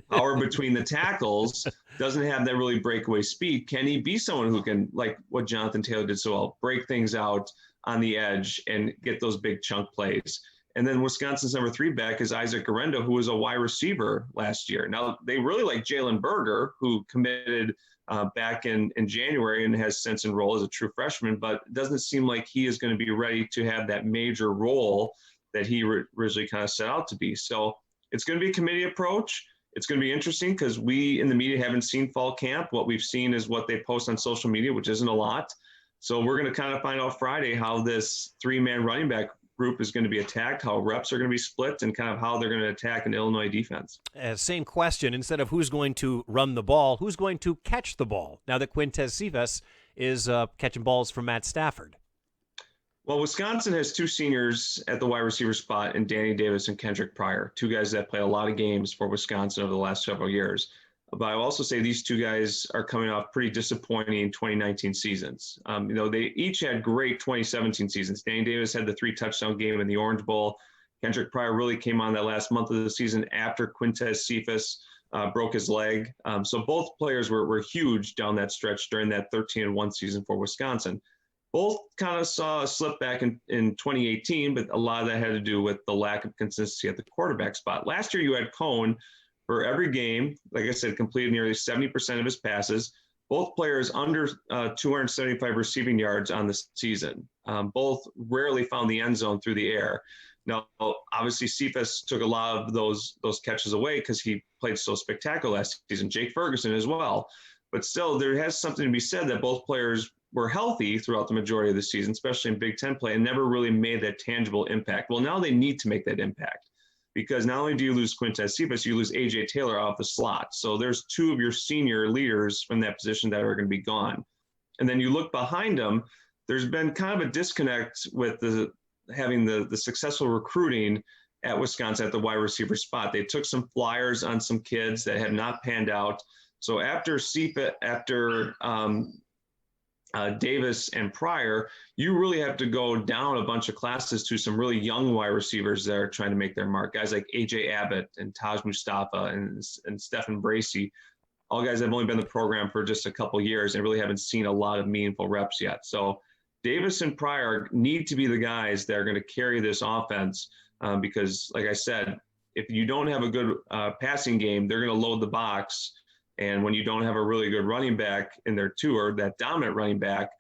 Power between the tackles, doesn't have that really breakaway speed. Can he be someone who can, like what Jonathan Taylor did so well, break things out on the edge and get those big chunk plays? And then Wisconsin's number 3 back is Isaac Garendo, who was a wide receiver last year. Now, they really like Jalen Berger, who committed back in January and has since enrolled as a true freshman, but it doesn't seem like he is going to be ready to have that major role that he originally kind of set out to be. So it's going to be a committee approach. It's going to be interesting because we in the media haven't seen fall camp. What we've seen is what they post on social media, which isn't a lot. So we're going to kind of find out Friday how this 3-man running back group is going to be attacked, how reps are going to be split, and kind of how they're going to attack an Illinois defense. Same question. Instead of who's going to run the ball, who's going to catch the ball? Now that Quintez Cephas is catching balls from Matt Stafford. Well, Wisconsin has two seniors at the wide receiver spot in Danny Davis and Kendrick Pryor, two guys that play a lot of games for Wisconsin over the last several years. But I will also say these two guys are coming off pretty disappointing 2019 seasons. They each had great 2017 seasons. Danny Davis had the 3-touchdown game in the Orange Bowl. Kendrick Pryor really came on that last month of the season after Quintez Cephas broke his leg. So both players were huge down that stretch during that 13-1 season for Wisconsin. Both kind of saw a slip back in 2018, but a lot of that had to do with the lack of consistency at the quarterback spot. Last year, you had Cohen for every game, like I said, completed nearly 70% of his passes. Both players under 275 receiving yards on the season. Both rarely found the end zone through the air. Now, obviously, Cephas took a lot of those catches away because he played so spectacular last season. Jake Ferguson as well. But still, there has something to be said that both players were healthy throughout the majority of the season, especially in Big Ten play, and never really made that tangible impact. Well, now they need to make that impact because not only do you lose Quintez Cephas, you lose A.J. Taylor off the slot. So there's two of your senior leaders from that position that are going to be gone. And then you look behind them, there's been kind of a disconnect with having the successful recruiting at Wisconsin at the wide receiver spot. They took some flyers on some kids that have not panned out. So after Davis and Pryor, you really have to go down a bunch of classes to some really young wide receivers that are trying to make their mark. Guys like A.J. Abbott and Taj Mustafa and Stephen Bracey, all guys that have only been in the program for just a couple years and really haven't seen a lot of meaningful reps yet. So Davis and Pryor need to be the guys that are going to carry this offense because, like I said, if you don't have a good passing game, they're going to load the box. And when you don't have a really good running back in their tour, that dominant running back,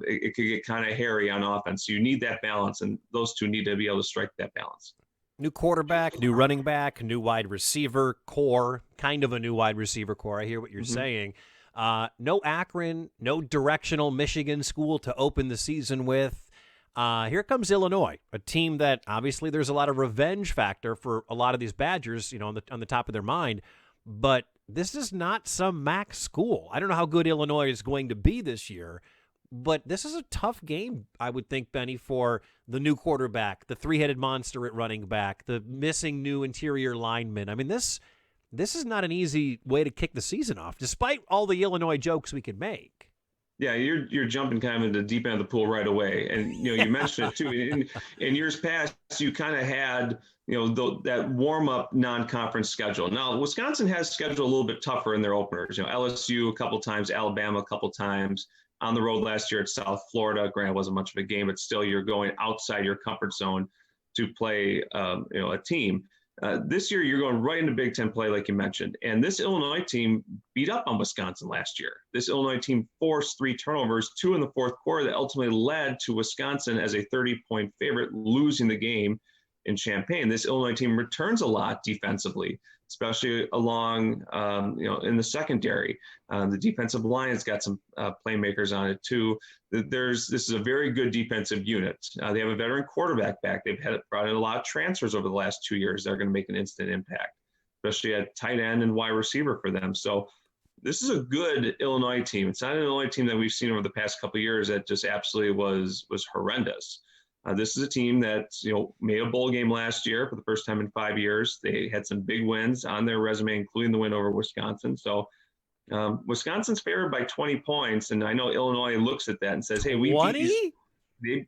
it could get kind of hairy on offense. So you need that balance, and those two need to be able to strike that balance. New quarterback, new running back, new wide receiver core, kind of a new wide receiver core. I hear what you're saying. No Akron, no directional Michigan school to open the season with. Here comes Illinois, a team that obviously there's a lot of revenge factor for a lot of these Badgers, on the top of their mind. But this is not some MAC school. I don't know how good Illinois is going to be this year, but this is a tough game, I would think, Benny, for the new quarterback, the three-headed monster at running back, the missing new interior lineman. I mean, this is not an easy way to kick the season off, despite all the Illinois jokes we could make. Yeah, you're jumping kind of into the deep end of the pool right away, and you mentioned it too. In years past, you kind of had that warm-up non-conference schedule. Now, Wisconsin has scheduled a little bit tougher in their openers. LSU a couple times, Alabama a couple times. On the road last year at South Florida, granted, it wasn't much of a game, but still, you're going outside your comfort zone to play, a team. This year, you're going right into Big Ten play, like you mentioned. And this Illinois team beat up on Wisconsin last year. This Illinois team forced 3 turnovers, 2 in the fourth quarter, that ultimately led to Wisconsin as a 30-point favorite, losing the game in Champaign. This Illinois team returns a lot defensively, especially along, in the secondary. The defensive line has got some playmakers on it too. This is a very good defensive unit. They have a veteran quarterback back. They've brought in a lot of transfers over the last 2 years. They're going to make an instant impact, especially at tight end and wide receiver for them. So this is a good Illinois team. It's not an Illinois team that we've seen over the past couple of years that just absolutely was horrendous. This is a team that made a bowl game last year for the first time in 5 years. They had some big wins on their resume, including the win over Wisconsin. So Wisconsin's favored by 20 points, and I know Illinois looks at that and says, "Hey, we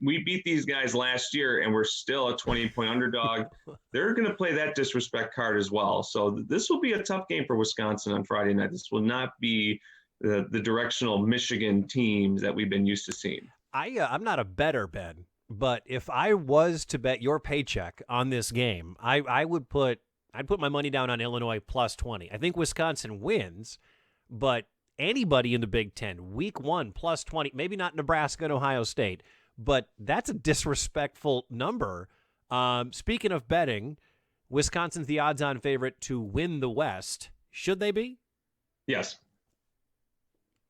beat these guys last year, and we're still a 20-point underdog." They're going to play that disrespect card as well. So this will be a tough game for Wisconsin on Friday night. This will not be the directional Michigan teams that we've been used to seeing. I'm not a bettor, Ben. But if I was to bet your paycheck on this game, I'd put my money down on Illinois plus 20. I think Wisconsin wins, but anybody in the Big Ten, week 1 plus 20, maybe not Nebraska and Ohio State, but that's a disrespectful number. Speaking of betting, Wisconsin's the odds-on favorite to win the West. Should they be? Yes.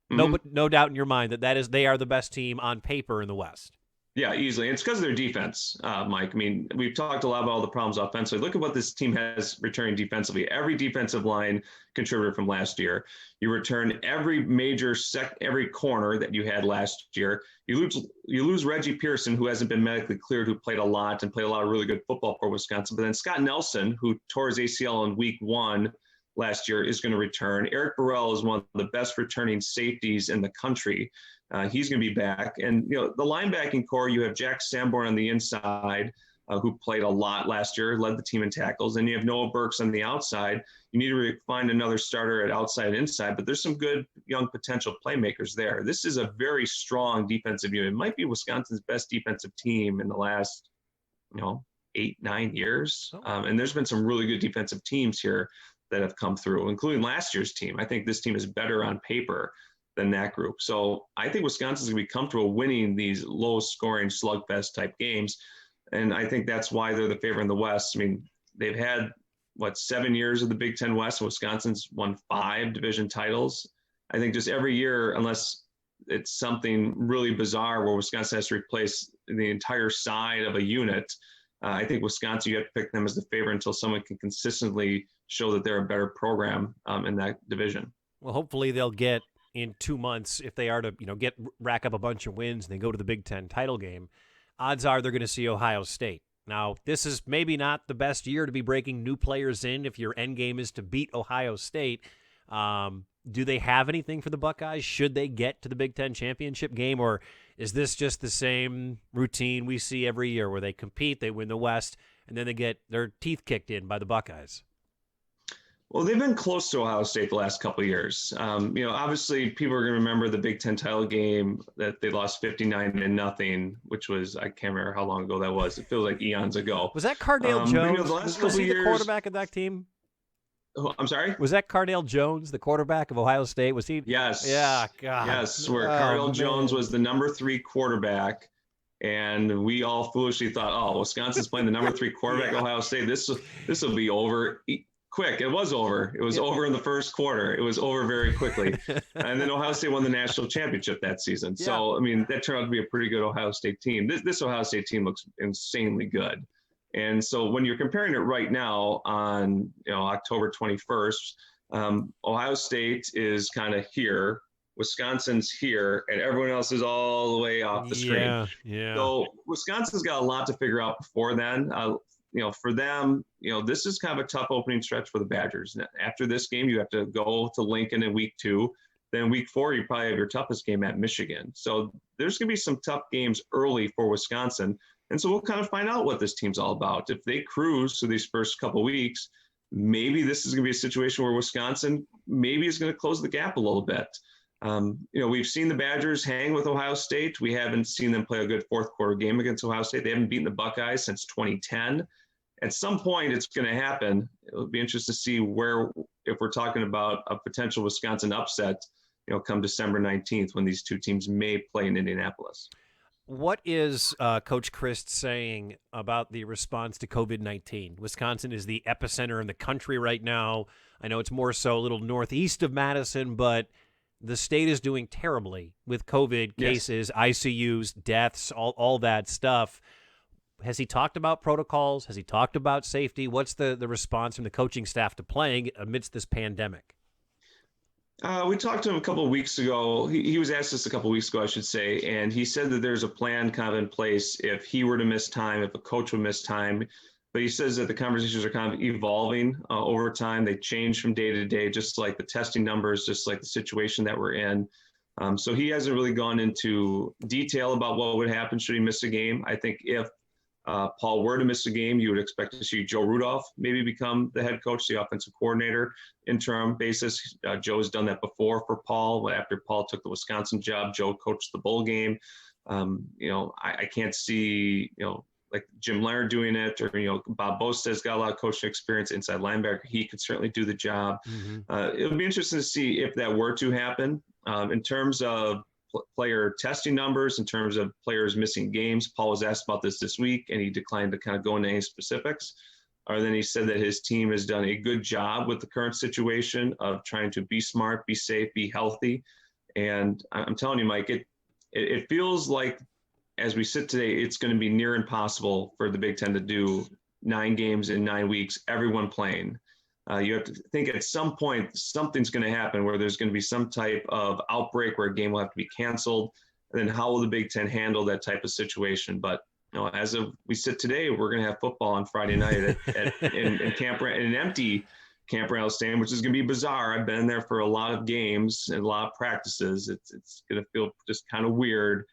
No doubt in your mind that they are the best team on paper in the West. Yeah, easily. And it's because of their defense, Mike. I mean, we've talked a lot about all the problems offensively. Look at what this team has returning defensively. Every defensive line contributor from last year. You return every major every corner that you had last year. You lose Reggie Pearson, who hasn't been medically cleared, who played a lot and played a lot of really good football for Wisconsin. But then Scott Nelson, who tore his ACL in week 1 last year, is going to return. Eric Burrell is one of the best returning safeties in the country. He's going to be back. And, the linebacking core, you have Jack Sanborn on the inside, who played a lot last year, led the team in tackles. And you have Noah Burks on the outside. You need to find another starter at outside and inside, but there's some good young potential playmakers there. This is a very strong defensive unit. It might be Wisconsin's best defensive team in the last, 8-9 years. And there's been some really good defensive teams here that have come through, including last year's team. I think this team is better on paper than that group. So I think Wisconsin's going to be comfortable winning these low-scoring slugfest type games, and I think that's why they're the favorite in the West. I mean, they've had 7 years of the Big Ten West. Wisconsin's won 5 division titles. I think just every year, unless it's something really bizarre where Wisconsin has to replace the entire side of a unit, I think Wisconsin, you have to pick them as the favorite until someone can consistently show that they're a better program in that division. Well, hopefully they'll get in 2 months, if they are to, rack up a bunch of wins and they go to the Big Ten title game, odds are they're going to see Ohio State. Now, this is maybe not the best year to be breaking new players in if your end game is to beat Ohio State. Do they have anything for the Buckeyes? Should they get to the Big Ten championship game, or is this just the same routine we see every year where they compete, they win the West, and then they get their teeth kicked in by the Buckeyes? Well, they've been close to Ohio State the last couple of years. Obviously people are going to remember the Big Ten title game that they lost 59-0, which was, I can't remember how long ago that was. It feels like eons ago. Was that Cardale Jones? The last was couple he years, the quarterback of that team? I'm sorry? Was that Cardale Jones, the quarterback of Ohio State? Was he? Yes. Yeah, God. Yes, where Cardale Jones was the number 3 quarterback. And we all foolishly thought, Wisconsin's playing the number 3 quarterback at Ohio State. This will be over quick. It was over. It was over in the first quarter. It was over very quickly. And then Ohio State won the national championship that season. Yeah. So, I mean, that turned out to be a pretty good Ohio State team. This Ohio State team looks insanely good. And so when you're comparing it right now on, October 21st, Ohio State is kind of here. Wisconsin's here, and everyone else is all the way off the screen. Yeah. So Wisconsin's got a lot to figure out before then. For them, this is kind of a tough opening stretch for the Badgers. After this game, you have to go to Lincoln in week 2. Then week 4, you probably have your toughest game at Michigan. So there's going to be some tough games early for Wisconsin. And so we'll kind of find out what this team's all about. If they cruise through these first couple weeks, maybe this is going to be a situation where Wisconsin maybe is going to close the gap a little bit. We've seen the Badgers hang with Ohio State. We haven't seen them play a good fourth quarter game against Ohio State. They haven't beaten the Buckeyes since 2010. At some point, it's going to happen. It'll be interesting to see if we're talking about a potential Wisconsin upset, come December 19th when these two teams may play in Indianapolis. What is Coach Christ saying about the response to COVID-19? Wisconsin is the epicenter in the country right now. I know it's more so a little northeast of Madison, but the state is doing terribly with COVID cases, yes. ICUs, deaths, all that stuff. Has he talked about protocols? Has he talked about safety? What's the response from the coaching staff to playing amidst this pandemic? We talked to him a couple of weeks ago. He was asked this a couple of weeks ago, I should say, and he said that there's a plan kind of in place if he were to miss time, if a coach would miss time. But he says that the conversations are kind of evolving over time. They change from day to day, just like the testing numbers, just like the situation that we're in. So he hasn't really gone into detail about what would happen should he miss a game. I think if Paul were to miss a game, you would expect to see Joe Rudolph maybe become the head coach, the offensive coordinator, interim basis. Joe has done that before for Paul. After Paul took the Wisconsin job, Joe coached the bowl game. I can't see, like Jim Leonard doing it, or, Bob Bosted's got a lot of coaching experience inside linebacker. He could certainly do the job. Mm-hmm. It'll be interesting to see if that were to happen. In terms of player testing numbers, in terms of players missing games, Paul was asked about this week, and he declined to kind of go into any specifics. Or then he said that his team has done a good job with the current situation of trying to be smart, be safe, be healthy. And I'm telling you, Mike, it feels like as we sit today, it's going to be near impossible for the Big Ten to do 9 games in 9 weeks, everyone playing. You have to think at some point something's going to happen where there's going to be some type of outbreak where a game will have to be canceled. And then how will the Big Ten handle that type of situation? But as of we sit today, we're going to have football on Friday night in an empty Camp Randall Stadium, which is going to be bizarre. I've been there for a lot of games and a lot of practices. It's going to feel just kind of weird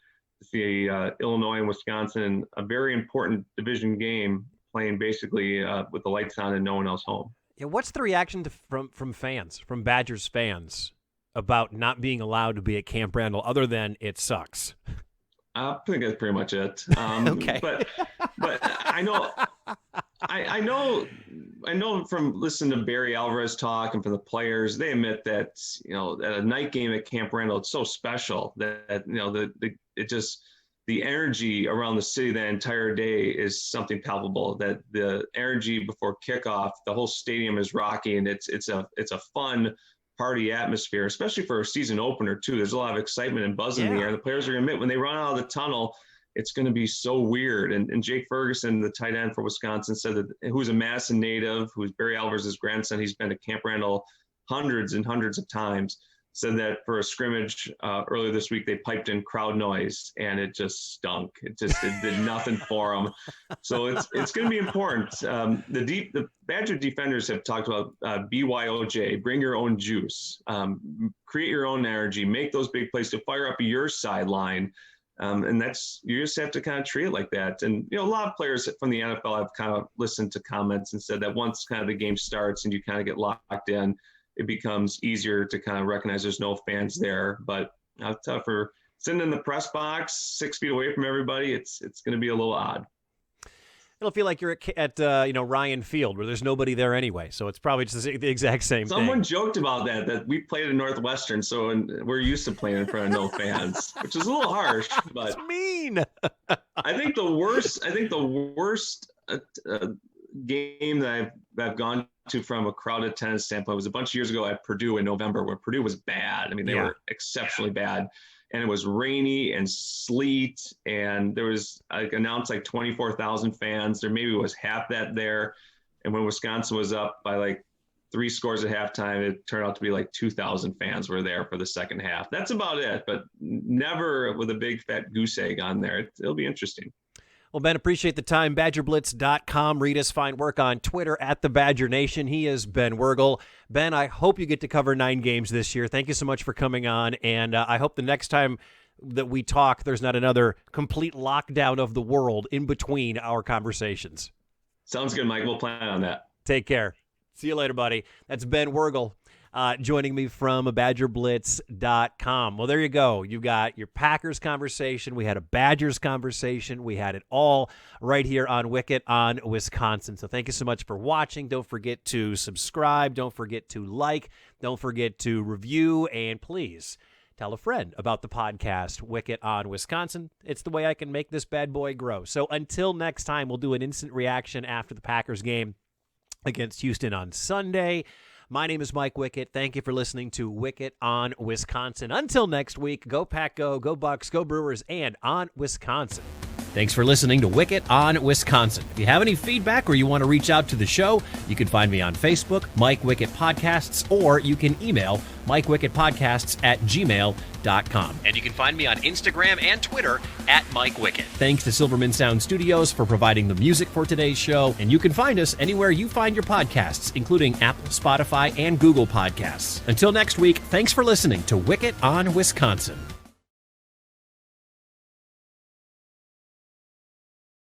to see Illinois and Wisconsin in a very important division game playing basically with the lights on and no one else home. Yeah, what's the reaction from fans, from Badgers fans, about not being allowed to be at Camp Randall, other than it sucks? I think that's pretty much it. Okay. But I know from listening to Barry Alvarez talk and from the players, they admit that at a night game at Camp Randall, it's so special that the energy around the city that entire day is something palpable. That the energy before kickoff, the whole stadium is rocking, and it's a fun party atmosphere, especially for a season opener too. There's a lot of excitement and buzz in the air. The players are going to admit when they run out of the tunnel, it's going to be so weird. And Jake Ferguson, the tight end for Wisconsin, said that who's a Madison native, who's Barry Alvarez's grandson, he's been to Camp Randall hundreds and hundreds of times, said that for a scrimmage earlier this week, they piped in crowd noise and it just stunk. It did nothing for them. So it's going to be important. The Badger defenders have talked about BYOJ, bring your own juice, create your own energy, make those big plays to fire up your sideline. And you just have to kind of treat it like that. And, a lot of players from the NFL have kind of listened to comments and said that once kind of the game starts and you kind of get locked in, it becomes easier to kind of recognize there's no fans there. But for sitting in the press box 6 feet away from everybody, it's going to be a little odd. It'll feel like you're at Ryan Field, where there's nobody there anyway. So it's probably just the exact same thing. Someone joked about that we played at Northwestern, so we're used to playing in front of no fans, which is a little harsh. But that's mean. I think the worst game that I've gone to from a crowd attendance standpoint was a bunch of years ago at Purdue in November, where Purdue was bad. I mean, they were exceptionally bad. And it was rainy and sleet, and there was announced 24,000 fans. There maybe was half that there. And when Wisconsin was up by 3 scores at halftime, it turned out to be 2,000 fans were there for the second half. That's about it, but never with a big fat goose egg on there. It'll be interesting. Well, Ben, appreciate the time. BadgerBlitz.com. Read us fine work on Twitter at the Badger Nation. He is Ben Worgull. Ben, I hope you get to cover 9 games this year. Thank you so much for coming on, and I hope the next time that we talk, there's not another complete lockdown of the world in between our conversations. Sounds good, Mike. We'll plan on that. Take care. See you later, buddy. That's Ben Worgull. Joining me from BadgerBlitz.com. Well, there you go. You got your Packers conversation. We had a Badgers conversation. We had it all right here on Wickett on Wisconsin. So thank you so much for watching. Don't forget to subscribe. Don't forget to like. Don't forget to review. And please tell a friend about the podcast Wickett on Wisconsin. It's the way I can make this bad boy grow. So until next time, we'll do an instant reaction after the Packers game against Houston on Sunday. My name is Mike Wickett. Thank you for listening to Wickett on Wisconsin. Until next week, go Pack, go Bucks, go Brewers, and on Wisconsin. Thanks for listening to Wickett on Wisconsin. If you have any feedback or you want to reach out to the show, you can find me on Facebook, Mike Wickett Podcasts, or you can email MikeWickettPodcasts@gmail.com. And you can find me on Instagram and Twitter at Mike Wickett. Thanks to Silverman Sound Studios for providing the music for today's show. And you can find us anywhere you find your podcasts, including Apple, Spotify, and Google Podcasts. Until next week, thanks for listening to Wickett on Wisconsin.